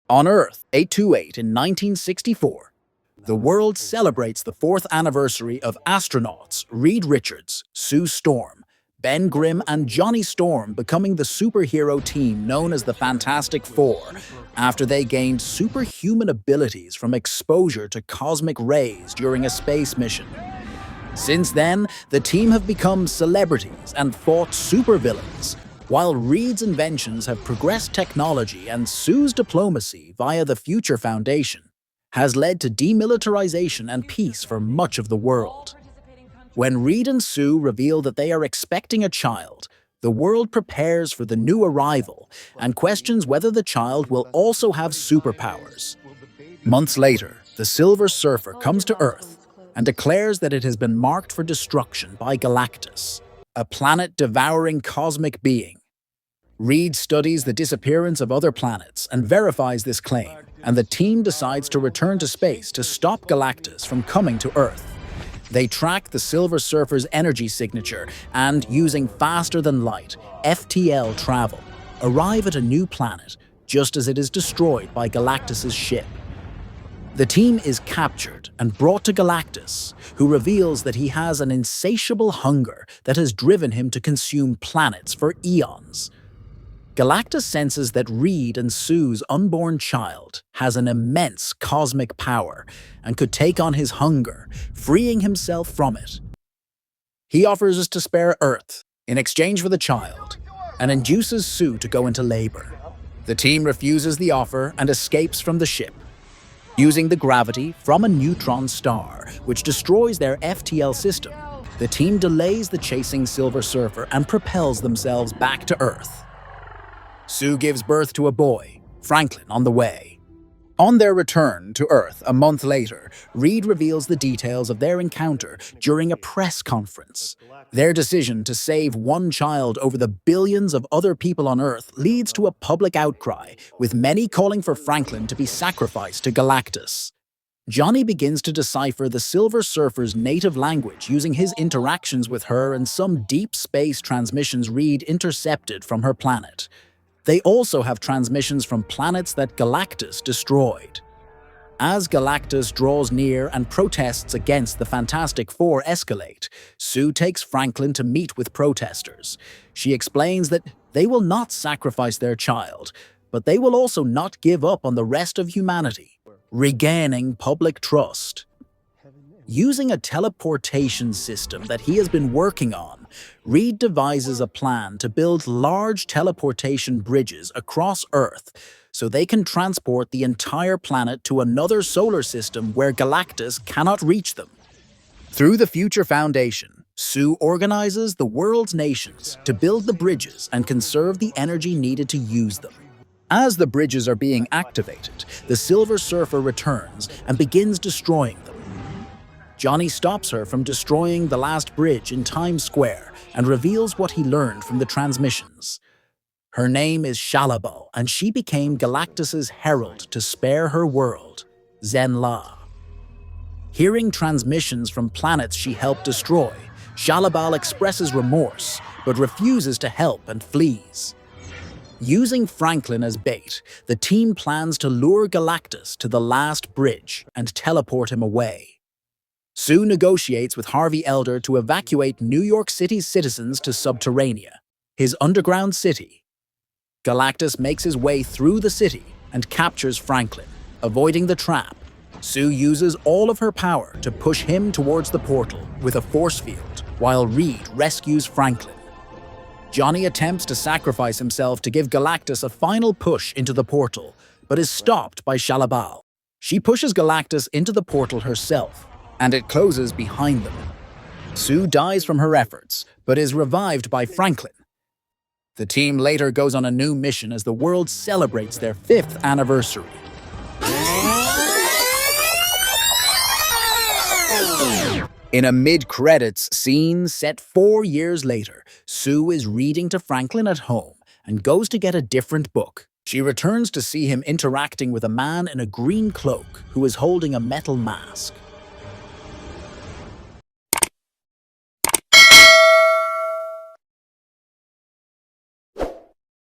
On Earth, 828 in 1964, the world celebrates the 4th anniversary of astronauts Reed Richards, Sue Storm, Ben Grimm, and Johnny Storm becoming the superhero team known as the Fantastic Four after they gained superhuman abilities from exposure to cosmic rays during a space mission. Since then, the team have become celebrities and fought supervillains, while Reed's inventions have progressed technology and Sue's diplomacy via the Future Foundation has led to demilitarization and peace for much of the world. When Reed and Sue reveal that they are expecting a child, the world prepares for the new arrival and questions whether the child will also have superpowers. Months later, the Silver Surfer comes to Earth and declares that it has been marked for destruction by Galactus, a planet-devouring cosmic being. Reed studies the disappearance of other planets and verifies this claim, and the team decides to return to space to stop Galactus from coming to Earth. They track the Silver Surfer's energy signature and, using faster-than-light, FTL travel, arrive at a new planet just as it is destroyed by Galactus's ship. The team is captured and brought to Galactus, who reveals that he has an insatiable hunger that has driven him to consume planets for eons. Galactus senses that Reed and Sue's unborn child has an immense cosmic power and could take on his hunger, freeing himself from it. He offers us to spare Earth in exchange for the child and induces Sue to go into labor. The team refuses the offer and escapes from the ship. Using the gravity from a neutron star, which destroys their FTL system, the team delays the chasing Silver Surfer and propels themselves back to Earth. Sue gives birth to a boy, Franklin, on the way. On their return to Earth a month later, Reed reveals the details of their encounter during a press conference. Their decision to save one child over the billions of other people on Earth leads to a public outcry, with many calling for Franklin to be sacrificed to Galactus. Johnny begins to decipher the Silver Surfer's native language using his interactions with her and some deep space transmissions Reed intercepted from her planet. They also have transmissions from planets that Galactus destroyed. As Galactus draws near and protests against the Fantastic Four escalate, Sue takes Franklin to meet with protesters. She explains that they will not sacrifice their child, but they will also not give up on the rest of humanity, regaining public trust. Using a teleportation system that he has been working on, Reed devises a plan to build large teleportation bridges across Earth so they can transport the entire planet to another solar system where Galactus cannot reach them. Through the Future Foundation, Sue organizes the world's nations to build the bridges and conserve the energy needed to use them. As the bridges are being activated, the Silver Surfer returns and begins destroying them. Johnny stops her from destroying the last bridge in Times Square and reveals what he learned from the transmissions. Her name is Shalla-Bal, and she became Galactus's herald to spare her world, Zen-La. Hearing transmissions from planets she helped destroy, Shalla-Bal expresses remorse, but refuses to help and flees. Using Franklin as bait, the team plans to lure Galactus to the last bridge and teleport him away. Sue negotiates with Harvey Elder to evacuate New York City's citizens to Subterranea, his underground city. Galactus makes his way through the city and captures Franklin, avoiding the trap. Sue uses all of her power to push him towards the portal with a force field, while Reed rescues Franklin. Johnny attempts to sacrifice himself to give Galactus a final push into the portal, but is stopped by Shalla-Bal. She pushes Galactus into the portal herself, and it closes behind them. Sue dies from her efforts, but is revived by Franklin. The team later goes on a new mission as the world celebrates their 5th anniversary. In a mid-credits scene set 4 years later, Sue is reading to Franklin at home and goes to get a different book. She returns to see him interacting with a man in a green cloak who is holding a metal mask.